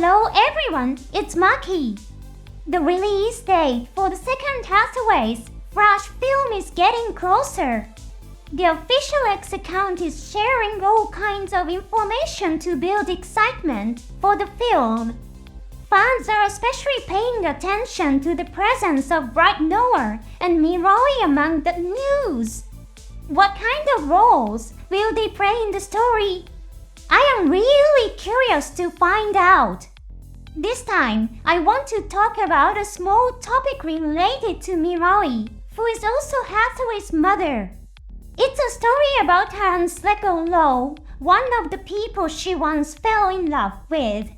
Hello everyone, it's Maki. The release date for the second Hathaway's Flash film is getting closer. The official X account is sharing all kinds of information to build excitement for the film. Fans are especially paying attention to the presence of Bright Noah and Mirai among the news. What kind of roles will they play in the story? I am really curious to find out. This time, I want to talk about a small topic related to Mirai, who is also Hathaway's mother. It's a story about her and Sleggar, one of the people she once fell in love with.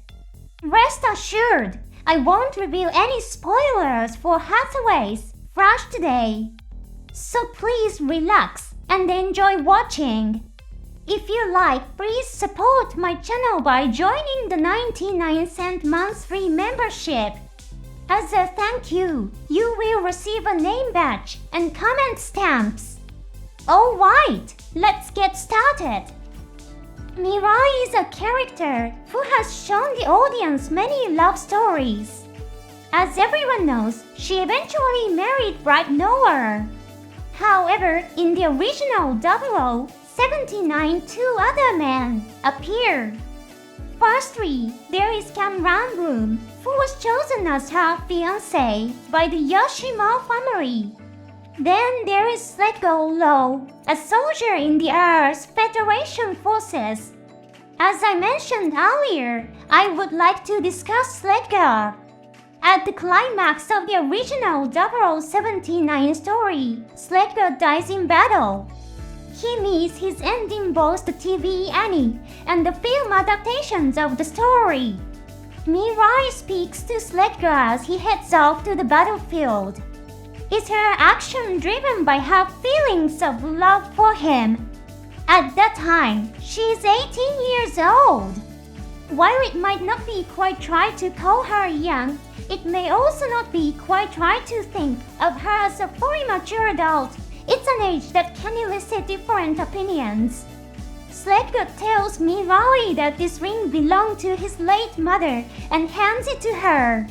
Rest assured, I won't reveal any spoilers for Hathaway's Flash today. So please relax and enjoy watching. If you like, please support my channel by joining the 99-cent monthly membership. As a thank you, you will receive a name badge and comment stamps. Alright, let's get started. Mirai is a character who has shown the audience many love stories. As everyone knows, she eventually married Bright Noah. However, in the original 0079, two other men appear. Firstly, there is Cameron, who was chosen as her fiancé by the Yoshima family. Then there is Sleggar, a soldier in the Earth's Federation forces. As I mentioned earlier, I would like to discuss Sleggar. At the climax of the original 0079 story, Sleggar dies in battle. He meets his end in both the TV anime and the film adaptations of the story. Mirai speaks to Sleggar as he heads off to the battlefield. Is her action driven by her feelings of love for him? At that time, she is 18 years old. While it might not be quite right to call her young, it may also not be quite right to think of her as a fully mature adult. It's an age that can elicit different opinions. Sleggar tells Mirai that this ring belonged to his late mother and hands it to her.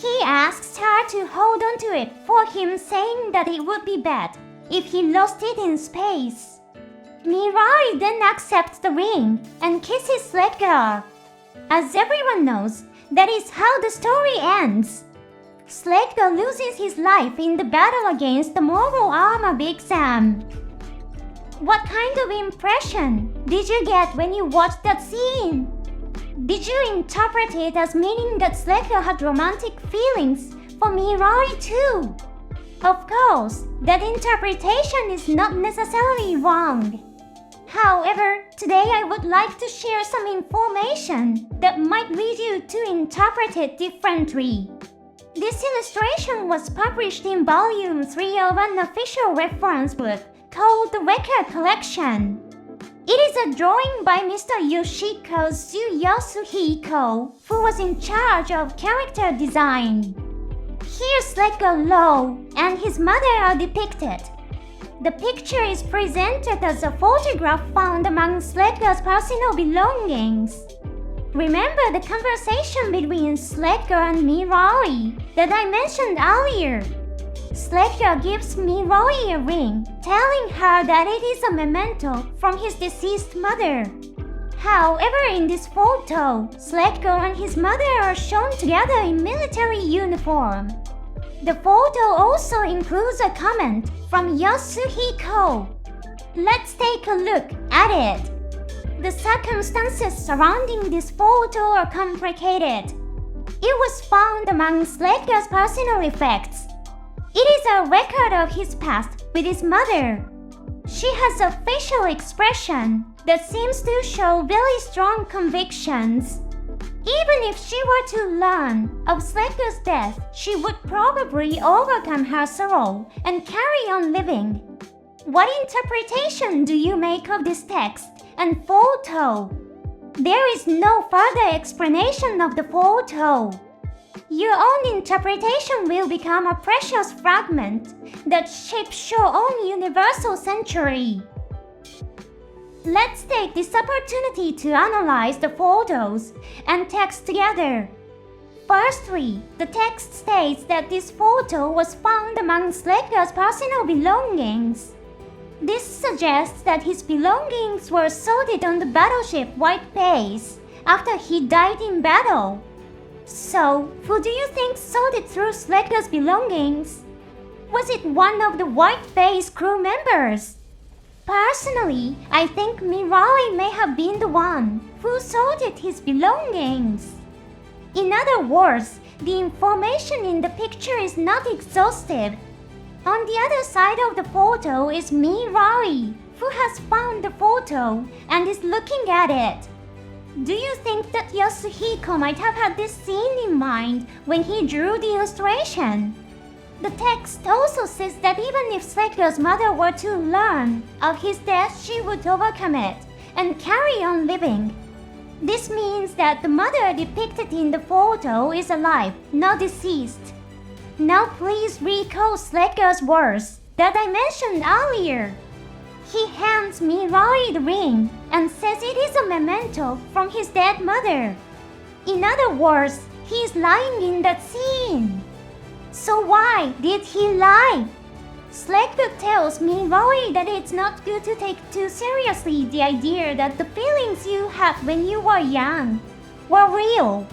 He asks her to hold on to it for him, saying that it would be bad if he lost it in space. Mirai then accepts the ring and kisses Sleggar. As everyone knows, that is how the story ends. Sleggar loses his life in the battle against the Mortal Armor Big Sam. What kind of impression did you get when you watched that scene? Did you interpret it as meaning that Sleggar had romantic feelings for Mirai too? Of course, that interpretation is not necessarily wrong. However, today I would like to share some information that might lead you to interpret it differently. This illustration was published in Volume 3 of an official reference book called the Record Collection. It is a drawing by Mr. Yoshiko Yasuhiko, who was in charge of character design. Here Sleggar and his mother are depicted. The picture is presented as a photograph found among Sleggar's personal belongings. Remember the conversation between Sleggar and Mirai that I mentioned earlier? Sleggar gives Mirai a ring, telling her that it is a memento from his deceased mother. However, in this photo, Sleggar and his mother are shown together in military uniform. The photo also includes a comment from Yasuhiko. Let's take a look at it. The circumstances surrounding this photo are complicated. It was found among Sleggar's personal effects. It is a record of his past with his mother. She has a facial expression that seems to show very strong convictions. Even if she were to learn of Sleggar's death, she would probably overcome her sorrow and carry on living. What interpretation do you make of this text and photo? There is no further explanation of the photo. Your own interpretation will become a precious fragment that shapes your own universal century. Let's take this opportunity to analyze the photos and text together. Firstly, the text states that this photo was found among Sleggar's personal belongings. This suggests that his belongings were sorted on the battleship White Base after he died in battle. So, who do you think sorted through Sleggar's belongings? Was it one of the White Base crew members? Personally, I think Mirai may have been the one who sorted his belongings. In other words, the information in the picture is not exhaustive. On the other side of the photo is Mirai, who has found the photo and is looking at it. Do you think that Yasuhiko might have had this scene in mind when he drew the illustration? The text also says that even if Sleggar's mother were to learn of his death, she would overcome it and carry on living. This means that the mother depicted in the photo is alive, not deceased. Now please recall Sleggar's words that I mentioned earlier. He hands Mirai the ring and says it is a memento from his dead mother. In other words, he is lying in that scene. So why did he lie? Sleggar tells Mirai that it's not good to take too seriously the idea that the feelings you had when you were young were real.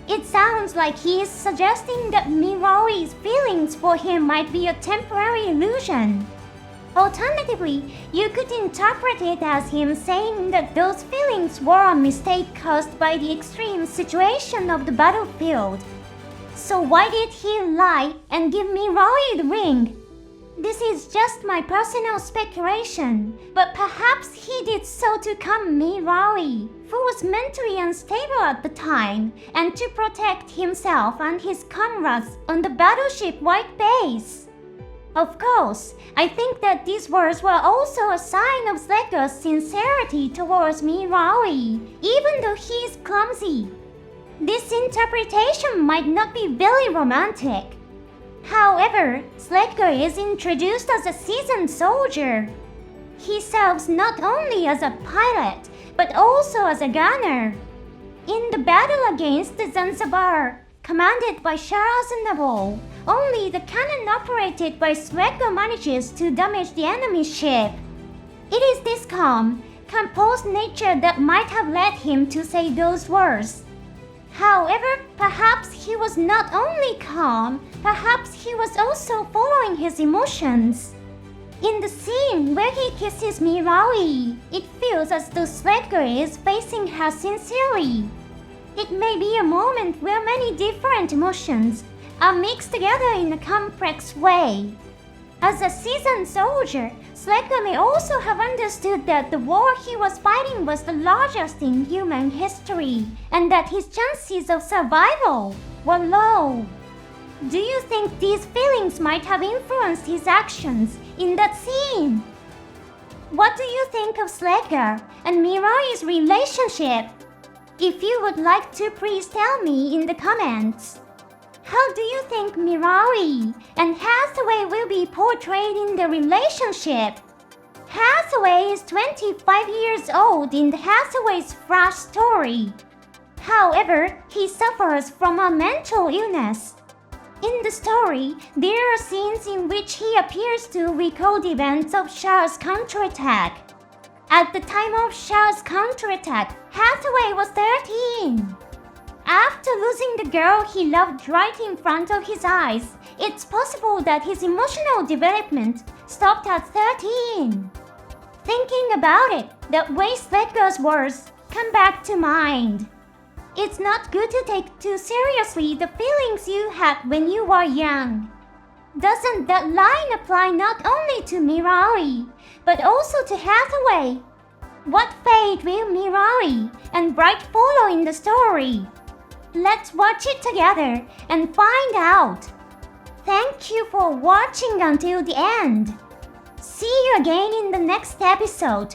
It sounds like he is suggesting that Mirai's feelings for him might be a temporary illusion. Alternatively, you could interpret it as him saying that those feelings were a mistake caused by the extreme situation of the battlefield. So why did he lie and give Mirai the ring? This is just my personal speculation, but perhaps he did so to calm Mirai, who was mentally unstable at the time, and to protect himself and his comrades on the battleship White Base. Of course, I think that these words were also a sign of Sleggar's sincerity towards Mirai, even though he is clumsy. This interpretation might not be very romantic. However, Sleggar is introduced as a seasoned soldier. He serves not only as a pilot, but also as a gunner. In the battle against the Zanzibar, commanded by Sharaznabo, only the cannon operated by Sleggar manages to damage the enemy ship. It is this calm, composed nature that might have led him to say those words. However, perhaps he was not only calm, perhaps he was also following his emotions. In the scene where he kisses Mirai, it feels as though Sleggar is facing her sincerely. It may be a moment where many different emotions are mixed together in a complex way. As a seasoned soldier, Sleggar may also have understood that the war he was fighting was the largest in human history, and that his chances of survival were low. Do you think these feelings might have influenced his actions in that scene? What do you think of Sleggar and Mirai's relationship? If you would like to, please tell me in the comments. How do you think Mirai and Hathaway will be portrayed in the relationship? Hathaway is 25 years old in the Hathaway's Flash story. However, he suffers from a mental illness. In the story, there are scenes in which he appears to recall the events of Char's counterattack. At the time of Char's counterattack, Hathaway was 13. After losing the girl he loved right in front of his eyes, it's possible that his emotional development stopped at 13. Thinking about it, that way Sleggar's words come back to mind. It's not good to take too seriously the feelings you had when you were young. Doesn't that line apply not only to Mirai, but also to Hathaway? What fate will Mirai and Bright follow in the story? Let's watch it together and find out. Thank you for watching until the end. See you again in the next episode.